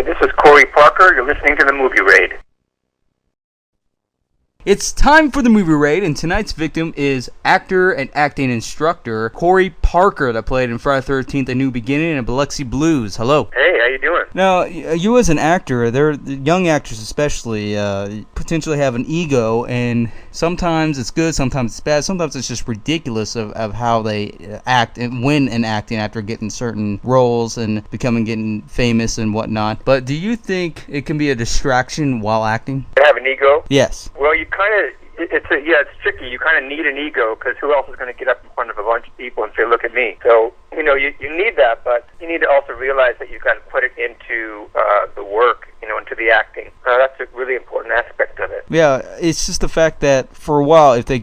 This is Corey Parker. You're listening to The Movie Raid. It's time for the movie raid, and tonight's victim is actor and acting instructor Corey Parker, that played in Friday the 13th, A New Beginning, and Biloxi Blues. Hello. Hey, how you doing? Now, you as an actor, young actors especially, potentially have an ego, and sometimes it's good, sometimes it's bad, sometimes it's just ridiculous of how they act and win in acting after getting certain roles and getting famous and whatnot. But do you think it can be a distraction while acting? To have an ego? Yes. Well, you kind of, it's tricky. You kind of need an ego, because who else is going to get up in front of a bunch of people and say, look at me? So, you need that, but you need to also realize that you've got to put it into the work, into the acting. That's a really important aspect of it. Yeah, it's just the fact that for a while, if they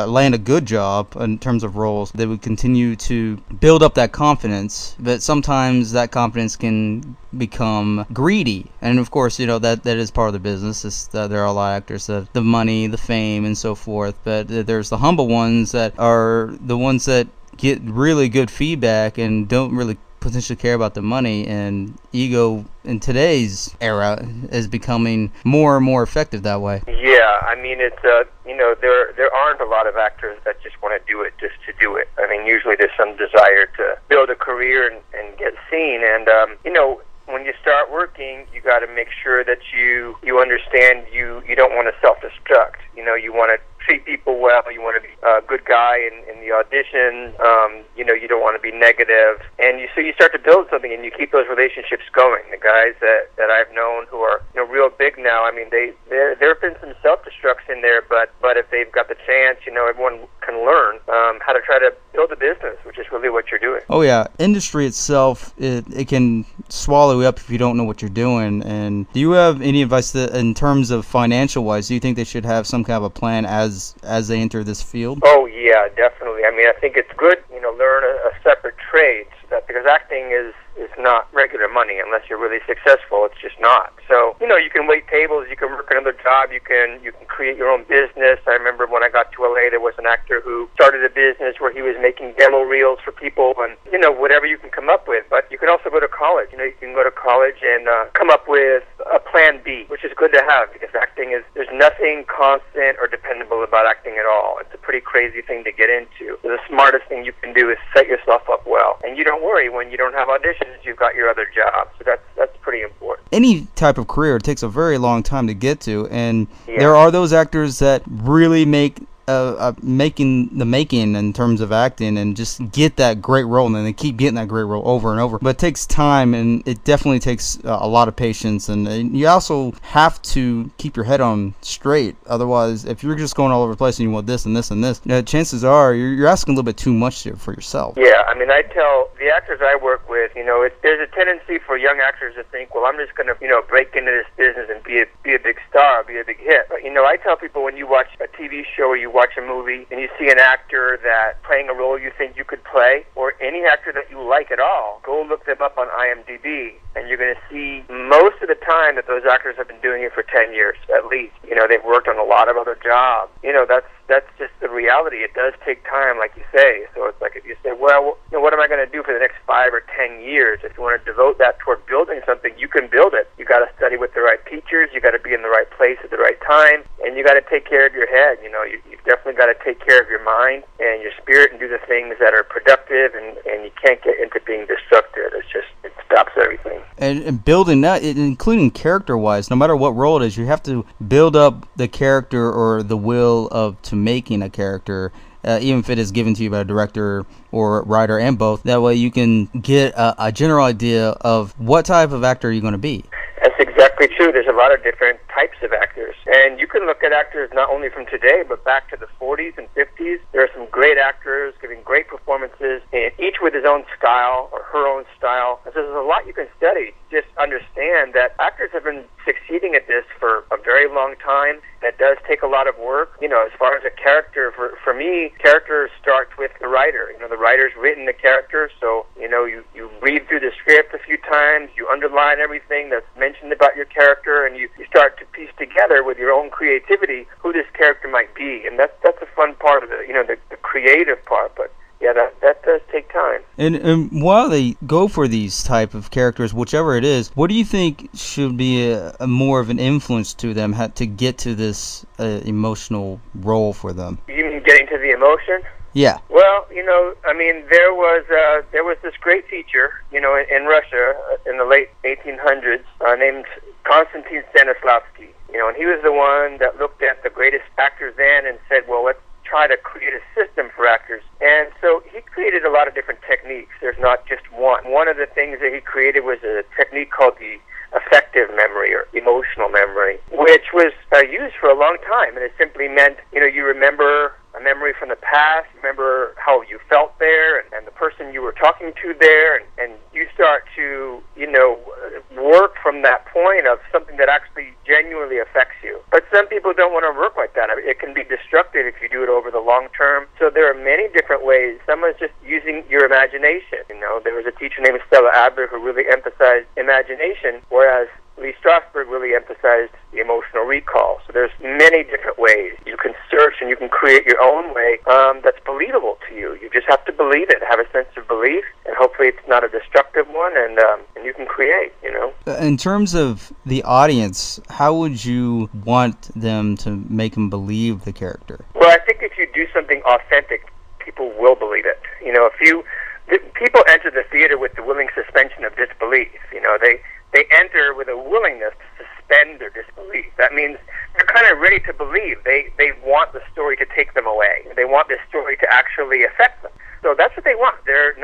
land a good job in terms of roles, they would continue to build up that confidence, but sometimes that confidence can become greedy. And of course, that is part of the business. There are a lot of actors that the money, the fame, and so forth, but there's the humble ones that are the ones that get really good feedback and don't really potentially care about the money, and ego in today's era is becoming more and more effective that way. Yeah, I mean, it's there aren't a lot of actors that just want to do it just to do it. I mean, usually there's some desire to build a career and get seen, and when you start working, you got to make sure that you understand you don't want to self-destruct. You want to treat people well. You want to be a good guy in the audition. You don't want to be negative. And so you start to build something, and you keep those relationships going. The guys that I've known who are real big now, I mean, there have been some self-destruction there, but if they've got the chance, everyone can learn how to try to build a business, which is really what you're doing. Oh yeah, industry itself, it can swallow you up if you don't know what you're doing. And do you have any advice in terms of financial wise? Do you think they should have some kind of a plan as they enter this field? Oh yeah, definitely. I mean, I think it's good, learn a separate trade, because acting is not regular money unless you're really successful. It's just not. So, you can wait tables, you can work another job, you can create your own business. I remember when I got to LA, there was an actor who started a business where he was making demo reels for people, and, whatever you can come up with. But you can also go to college. You can go to college and come up with a plan B, which is good to have, because there's nothing constant or dependable about acting at all. It's a pretty crazy thing to get into. So the smartest thing you can do is set yourself up well. And you don't worry when you don't have auditions, you've got your other job. So that's pretty important. Any type of career takes a very long time to get to, and there are those actors that really make making in terms of acting and just get that great role, and then they keep getting that great role over and over. But it takes time, and it definitely takes a lot of patience, and you also have to keep your head on straight. Otherwise, if you're just going all over the place and you want this and this and this, chances are you're asking a little bit too much for yourself. Yeah, I mean, I tell the actors I work with, there's a tendency for young actors to think, well, I'm just going to break into this business and be a big star, be a big hit. But I tell people, when you watch a TV show or you watch a movie and you see an actor that playing a role you think you could play, or any actor that you like at all, go look them up on IMDb, and you're going to see most of the time that those actors have been doing it for 10 years at least. They've worked on a lot of other jobs. That's just the reality. It does take time, like you say. So it's like if you say, well, what am I going to do for the next 5 or 10 years? If you want to devote that toward building something, you can build it. You got to study with the right teachers. You got to be in the right place at the right time, and you got to take care of your head. You've definitely got to take care of your mind and your spirit and do the things that are productive, and you can't get into being destructive. It stops everything. And building that, including character-wise, no matter what role it is, you have to build up the character or the will to making a character, even if it is given to you by a director or writer, and both. That way you can get a general idea of what type of actor you're going to be. That's exactly true. There's a lot of different types of actors. And you can look at actors not only from today, but back to the 40s and 50s. There are some great actors giving great performances, and each with his own style or her own style. And so there's a lot you can study. Just understand that actors have been succeeding at this for a very long time. That does take a lot of work. As far as a character, for me, character starts with the writer. The writer's written the character, so, you read through the script a few times, you underline everything that's mentioned about your character, and you start to piece together with your own creativity who this character might be. And that's a fun part of it, the creative part. But, yeah, that does take time. And while they go for these type of characters, whichever it is, what do you think should be a more of an influence to them to get to this emotional role for them? You mean getting to the emotion? Yeah. Well, I mean, there was this great teacher, in Russia in the late 1800s named Konstantin Stanislavski, and he was the one that looked at the greatest actors then and said, well, let's try to create a system for actors. And so he created a lot of different techniques. There's not just one. One of the things that he created was a technique called the affective memory or emotional memory, which was used for a long time. And it simply meant, you remember a memory from the past, remember how you felt there and the person you were talking to there, and you start to, work from that point of something that actually genuinely affects you. But some people don't want to work like that. I mean, it can be destructive if you do it over the long term. So there are many different ways. Some is just using your imagination. There was a teacher named Stella Adler who really emphasized imagination, whereas Lee Strasberg really emphasized the emotional recall. So there's many different ways. You can search and you can create your own way that's believable to you. You just have to believe it, have a sense of belief, and hopefully it's not a destructive one, and you can create, In terms of the audience, how would you want them to make them believe the character? Well, I think if you do something authentic, people will believe it. People enter the theater with the willing suspension of disbelief. They enter with a willingness to suspend their disbelief. That means they're kind of ready to believe. They want the story to take them away. They want this story to actually affect them. So that's what they want. It's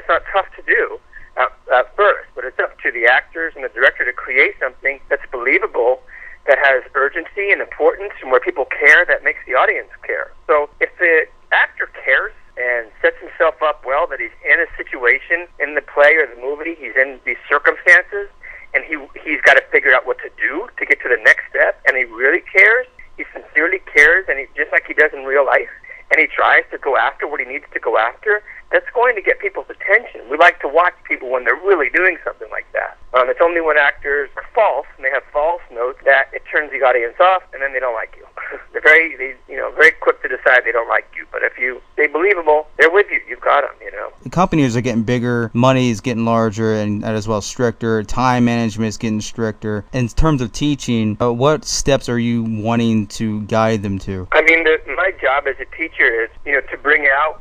not tough to do at first, but it's up to the actors and the director to create something that's believable, that has urgency and importance, and where people care, that makes the audience care. So if the actor cares and sets himself up well, that he's in a situation in the play or the movie, he's in these circumstances, and he's got to figure out what to do to get to the next step, and he really cares, he sincerely cares, and he just like he does in real life, and he tries to go after what he needs to go after, that's going to get people's attention. We like to watch people when they're really doing something like that. It's only when actors are false, and they have false notes, that it turns the audience off, and then they don't like you. They're very quick to decide they don't like you. But if you stay believable, they're with you. You've got them, The companies are getting bigger, money is getting larger, and as well stricter. Time management is getting stricter. In terms of teaching, what steps are you wanting to guide them to? I mean, my job as a teacher is, to bring out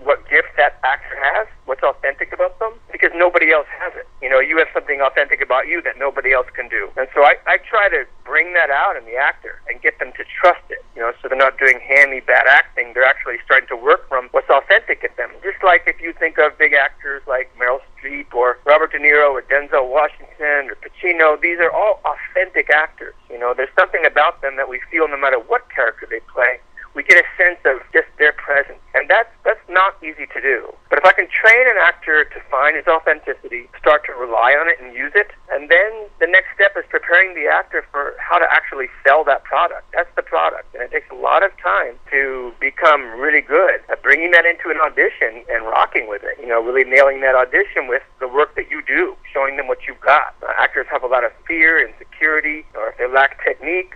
what gift that actor has, what's authentic about them, because nobody else has it. You have something authentic about you that nobody else can do. And so I try to bring that out in the actor and get them to trust it, so they're not doing hammy bad acting. They're actually starting to work from what's authentic in them. Just like if you think of big actors like Meryl Streep or Robert De Niro or Denzel Washington or Pacino, these are all authentic actors. There's something about them that we feel no matter what character they play. We get a sense of just their presence. And that's not easy to do. But if I can train an actor to find his authenticity, start to rely on it and use it, and then the next step is preparing the actor for how to actually sell that product. That's the product. And it takes a lot of time to become really good at bringing that into an audition and rocking with it. Really nailing that audition with the work that you do, showing them what you've got. Actors have a lot of fear, insecurity, or if they lack technique,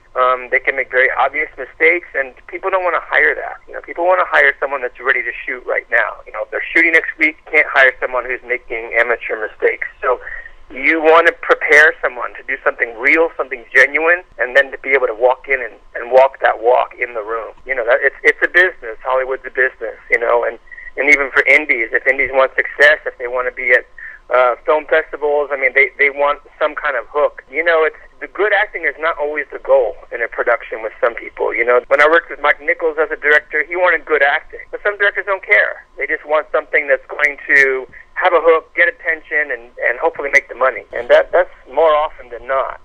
they can make very obvious mistakes, and people don't want to hire that. People want to hire someone that's ready to shoot right now. If they're shooting next week, you can't hire someone who's making amateur mistakes. So you want to prepare someone to do something real, something genuine, and then to be able to walk in and walk that walk in the room. That it's a business. Hollywood's a business, and even for indies, if indies want success, if they want to be at film festivals, they want some kind of hook. It's the good acting is not always the goal in a production with some people. When I worked with Mike Nichols as a director, he wanted good acting. But some directors don't care. They just want something that's going to have a hook, get attention, and hopefully make the money. And that's more often than not,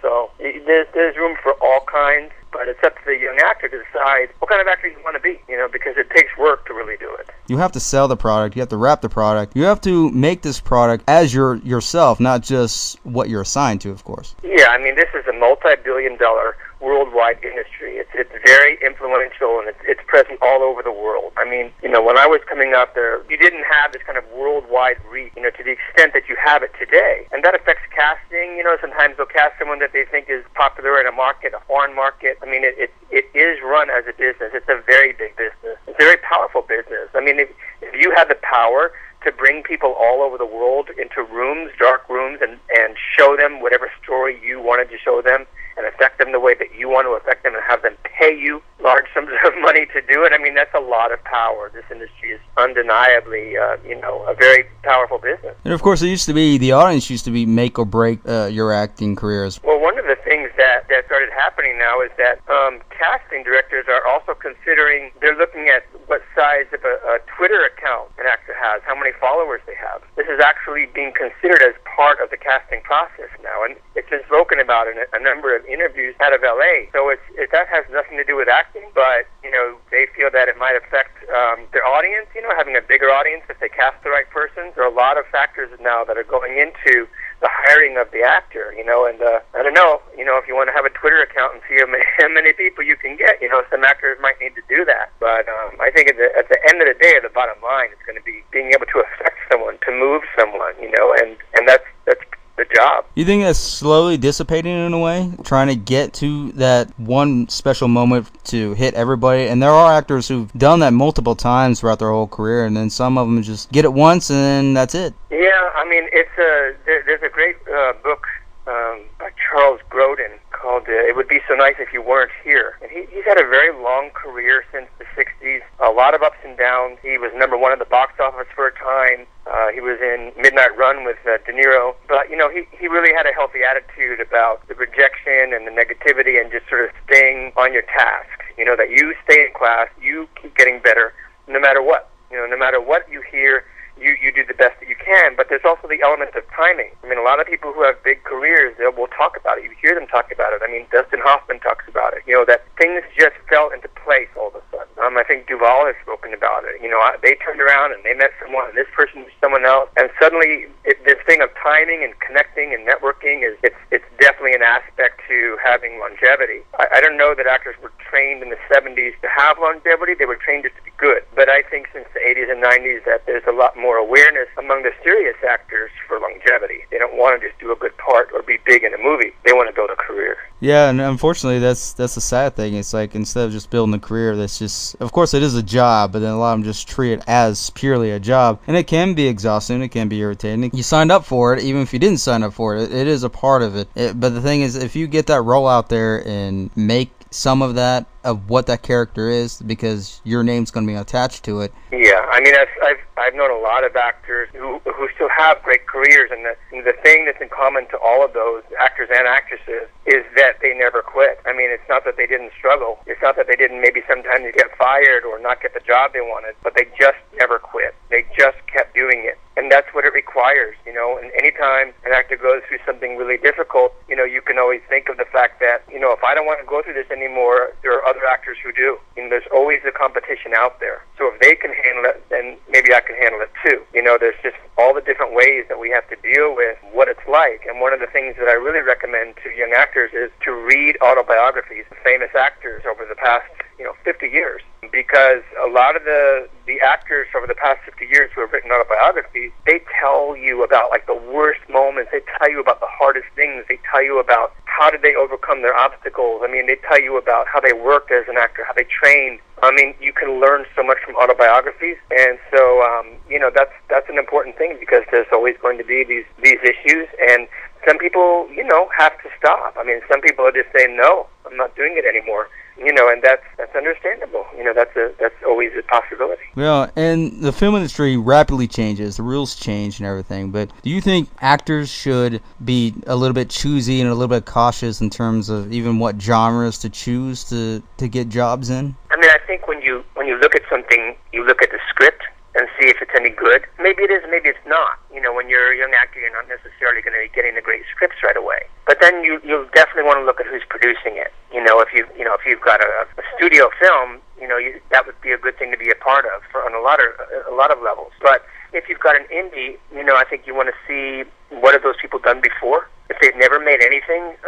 So there's room for all kinds, but it's up to the young actor to decide what kind of actor you want to be, because it takes work to really do it. You have to sell the product. You have to wrap the product. You have to make this product as yourself, not just what you're assigned to, of course. Yeah, this is a multi-billion-dollar worldwide industry. It's very influential, and it's present all over the world. When I was coming up there, you didn't have this kind of worldwide reach, to the extent that you have it today. And that affects casting. Sometimes they'll cast someone that they think is popular in a market, a foreign market. It is run as a business. It's a very big business. It's a very powerful business. If you have the power to bring pay you large sums of money to do it, I mean, that's a lot of power. This industry is undeniably, a very powerful business. And of course, the audience used to be make or break your acting careers. Well, one of the things that started happening now is that casting directors are also considering, they're looking at what size of a Twitter account an actor has, how many followers they have. This is actually being considered as part of the casting process now, and it's been spoken about in a number of interviews out of LA. So that has nothing to do with acting, but they feel that it might affect their audience, having a bigger audience if they cast the right person. There are a lot of factors now that are going into the hiring of the actor, and I don't know, if you want to have a Twitter account and see how many people you can get, some actors might need to do that. But I think at the end of the day, the bottom line is going to be being able to affect someone, to move someone, and that's the job. You think that's slowly dissipating in a way, trying to get to that one special moment to hit everybody? And there are actors who've done that multiple times throughout their whole career, and then some of them just get it once and then that's it. Yeah, I mean, there's a great book by Charles Grodin called It Would Be So Nice If You Weren't Here. And he's had a very long career since the 60s, a lot of ups and downs. He was number one at the box office for a time. He was in Midnight Run with De Niro. But, he really had a healthy attitude about the rejection and the negativity and just sort of staying on your task. That you stay in class, you keep getting better no matter what. No matter what you hear, you do the best that you can, but there's also the element of timing. I mean, a lot of people who have big careers, they will talk about it. You hear them talk about it. I mean, Dustin Hoffman talks about it, that things just fell into place all of a sudden. I think Duvall has spoken about it. They turned around and they met someone, and this person was someone else, and suddenly this thing of timing and connecting and networking it's definitely an aspect to having longevity. I don't know that actors were trained in the 70s to have longevity. They were trained just to be good. But I think since the 80s and 90s that there's a lot more awareness among the serious actors for longevity. They don't want to just do a good part or be big in a movie. They want to build a career. Yeah, and unfortunately, that's the sad thing. It's like instead of just building a career, that's just, of course, it is a job, but then a lot of them just treat it as purely a job, and it can be exhausting. It can be irritating. You signed up for it, even if you didn't sign up for it. It is a part of it. But the thing is, if you get that role out there and make some of that of what that character is, because your name's going to be attached to it. Yeah, I mean, I've known a lot of actors who still have great careers, and the thing that's in common to all of those actors and actresses is that they never quit. I mean, it's not that they didn't struggle. It's not that they didn't maybe sometimes get fired or not get the job they wanted, but they just never quit. They just kept doing it. And that's what it requires, and anytime an actor goes through something really difficult, you can always think of the fact that, if I don't want to go through this anymore, there are other actors who do. There's always a competition out there. So if they can handle it, then maybe I can handle it too. There's just all the different ways that we have to deal with what it's like. And one of the things that I really recommend to young actors is to read autobiographies of famous actors over the past 50 years, because a lot of the actors over the past 50 years who have written autobiographies, they tell you about like the worst moments. They tell you about the hardest things. They tell you about how did they overcome their obstacles. I mean, they tell you about how they worked as an actor, how they trained. I mean, you can learn so much from autobiographies, and so that's an important thing, because there's always going to be these issues, and some people have to stop. I mean, some people are just saying, no, I'm not doing it anymore. And that's understandable. That's always a possibility. Well, and the film industry rapidly changes. The rules change and everything. But do you think actors should be a little bit choosy and a little bit cautious in terms of even what genres to choose to get jobs in? I mean, I think when you look at something, you look at the script and see if it's any good. Maybe it is, maybe it's not. When you're a young actor, you're not necessarily going to be getting the great scripts right away. But then you'll definitely want to look at who's producing it. If you've got a studio film, that would be a good thing to be a part of on a lot of levels. But if you've got an indie, I think you want to see what have those people done before. If they've never made anything,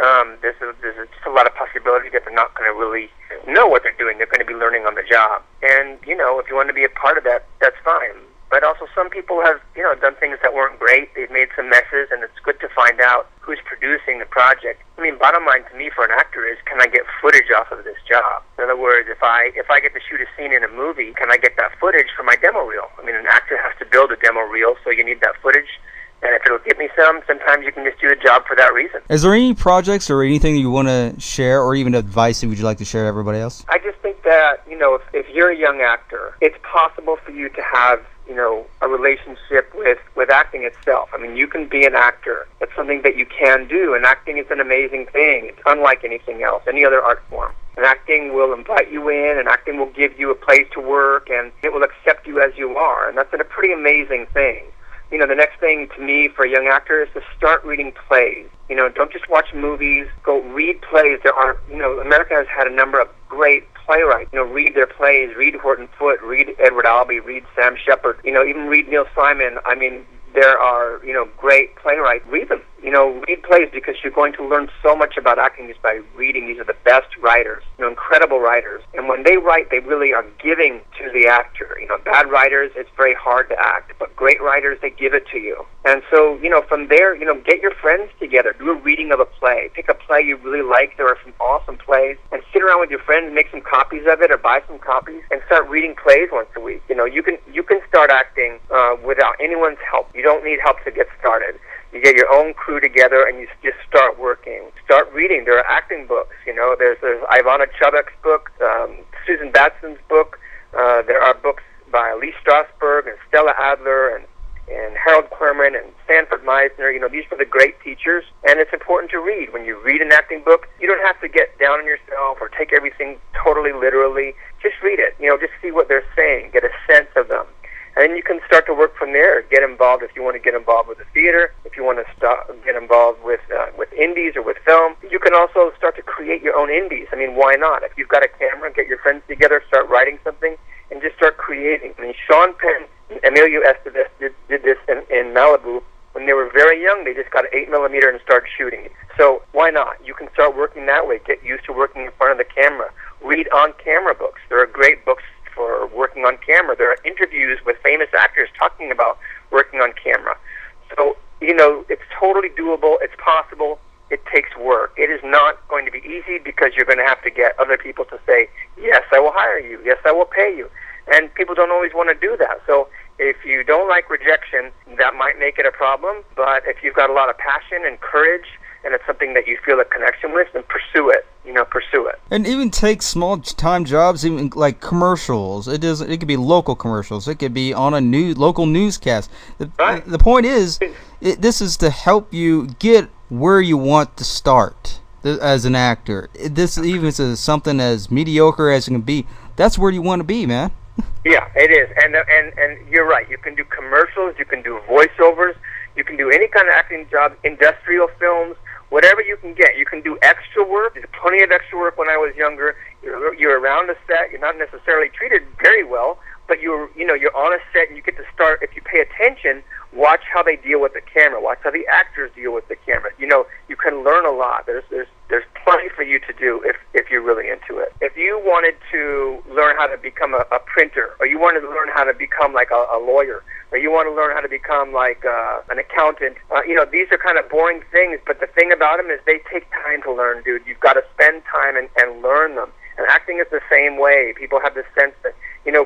there's just a lot of possibility that they're not going to really know what they're doing. They're going to be learning on the job. And, if you want to be a part of that, that's fine. But also some people have, done things that weren't great. They've made some messes, and it's good to find out who's producing the project. I mean, bottom line to me for an actor is, can I get footage off of this job? In other words, if I get to shoot a scene in a movie, can I get that footage for my demo reel? I mean, an actor has to build a demo reel, so you need that footage. And if get me some. Sometimes you can just do a job for that reason. Is there any projects or anything you want to share, or even advice that would you like to share to everybody else? I just think that, if you're a young actor, it's possible for you to have, a relationship with acting itself. I mean, you can be an actor. It's something that you can do, and acting is an amazing thing. It's unlike anything else, any other art form. And acting will invite you in, and acting will give you a place to work, and it will accept you as you are, and that's a pretty amazing thing. The next thing to me for a young actor is to start reading plays. Don't just watch movies. Go read plays. There are, America has had a number of great playwrights. Read their plays. Read Horton Foote. Read Edward Albee. Read Sam Shepard. Even read Neil Simon. I mean, there are, great playwrights. Read them. Read plays, because you're going to learn so much about acting just by reading. These are the best writers, incredible writers. And when they write, they really are giving to the actor. Bad writers, it's very hard to act, but great writers, they give it to you. And so, from there, get your friends together. Do a reading of a play. Pick a play you really like. There are some awesome plays. And sit around with your friends, make some copies of it, or buy some copies, and start reading plays once a week. You can start acting without anyone's help. You don't need help to get started. You get your own crew together, and you just start working. Start reading. There are acting books. There's Ivana Chubbuck's book, Susan Batson's book. There are books by Lee Strasberg and Stella Adler and Harold Querman and Sanford Meisner. These are the great teachers, and it's important to read. When you read an acting book, you don't have to get down on yourself or take everything totally literally. Just read it. Just see what they're saying. Get a sense of them. And then you can start to work from there. Get involved if you want to get involved with the theater. If you want to get involved with indies or with film, you can also start to create your own indies. I mean, why not? If you've got a camera, get your friends together, start writing something, and just start creating. I mean, Sean Penn and Emilio Estevez did this in Malibu. When they were very young, they just got an 8mm and started shooting it. So why not? You can start working that way. Get used to working in front of the camera. Read on-camera books. There are great books for working on camera. There are interviews with famous actors talking about working on camera. So, it's totally doable. It's possible. It takes work. It is not going to be easy, because you're going to have to get other people to say, yes, I will hire you. Yes, I will pay you. And people don't always want to do that. So if you don't like rejection, that might make it a problem. But if you've got a lot of passion and courage, and it's something that you feel a connection with, then pursue it. Pursue it. And even take small time jobs, even like commercials. It could be local commercials. It could be on a local newscast. The point is, this is to help you get where you want to start as an actor. This even is something as mediocre as it can be. That's where you want to be, man. Yeah, it is. And you're right. You can do commercials. You can do voiceovers. You can do any kind of acting job, industrial films. Whatever you can get. You can do extra work. There's plenty of extra work when I was younger. You're around the set. You're not necessarily treated very well, but you're on a set, and you get to start, if you pay attention, watch how they deal with the camera. Watch how the actors deal with the camera. You can learn a lot. There's plenty for you to do if you're really into it. If you wanted to learn how to become a printer, or you wanted to learn how to become like a lawyer, or you want to learn how to become like an accountant, these are kind of boring things, but the thing about them is they take time to learn, dude. You've got to spend time and learn them. And acting is the same way. People have this sense that,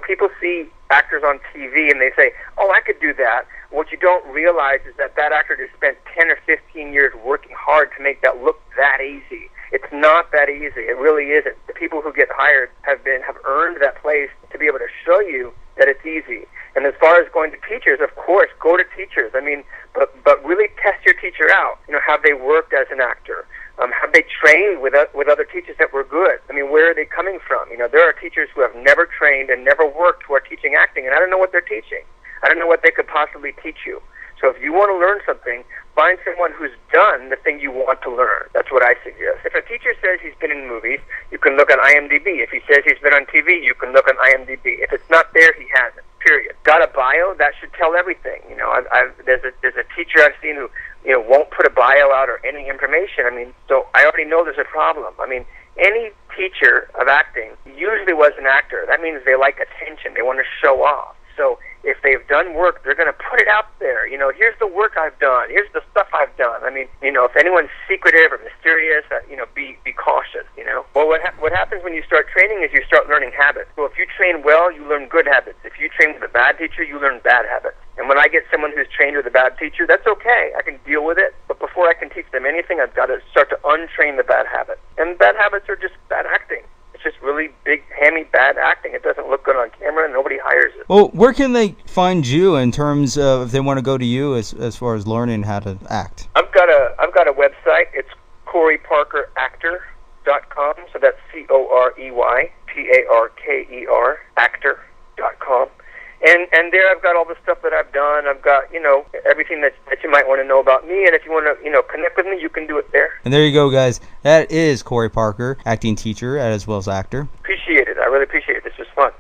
people see actors on TV and they say, oh, I could do that. What you don't realize is that actor just spent 10 or 15 years working hard to make that look that easy. It's not that easy. It really isn't. The people who get hired have earned that place to be able to show you that it's easy. And as far as going to teachers, of course, go to teachers. I mean, but really test your teacher out. Have they worked as an actor? Have they trained with other teachers that were good? I mean, where are they coming from? There are teachers who have never trained and never worked who are teaching acting, and I don't know what they're teaching. I don't know what they could possibly teach you. So if you want to learn something, find someone who's done the thing you want to learn. That's what I suggest. If a teacher says he's been in movies, you can look on IMDb. If he says he's been on TV, you can look on IMDb. If it's not there, he hasn't. Period. Got a bio? That should tell everything. There's a teacher I've seen who won't put a bio out or any information. I mean, so I already know there's a problem. I mean, any teacher of acting usually was an actor. That means they like attention. They want to show off. So if they've done work, they're going to put it out there. Here's the work I've done. Here's the stuff I've done. I mean, if anyone's secretive or mysterious, be cautious. Well, what happens when you start training is you start learning habits. So if you train well, you learn good habits. If you train with a bad teacher, you learn bad habits. And when I get someone who's trained with a bad teacher, that's okay. I can deal with it. But before I can teach them anything, I've got to start to untrain the bad habit. And bad habits are just bad acting. It's just really big, hammy, bad acting. It doesn't look good on camera, and nobody hires it. Well, where can they find you in terms of if they want to go to you as far as learning how to act? I've got a website. It's CoreyParkerActor.com. So that's CoreyParker actor.com. And there I've got all the stuff that I've done. I've got, everything that you might want to know about me. And if you want to, connect with me, you can do it there. And there you go, guys. That is Corey Parker, acting teacher as well as actor. Appreciate it. I really appreciate it. This was fun.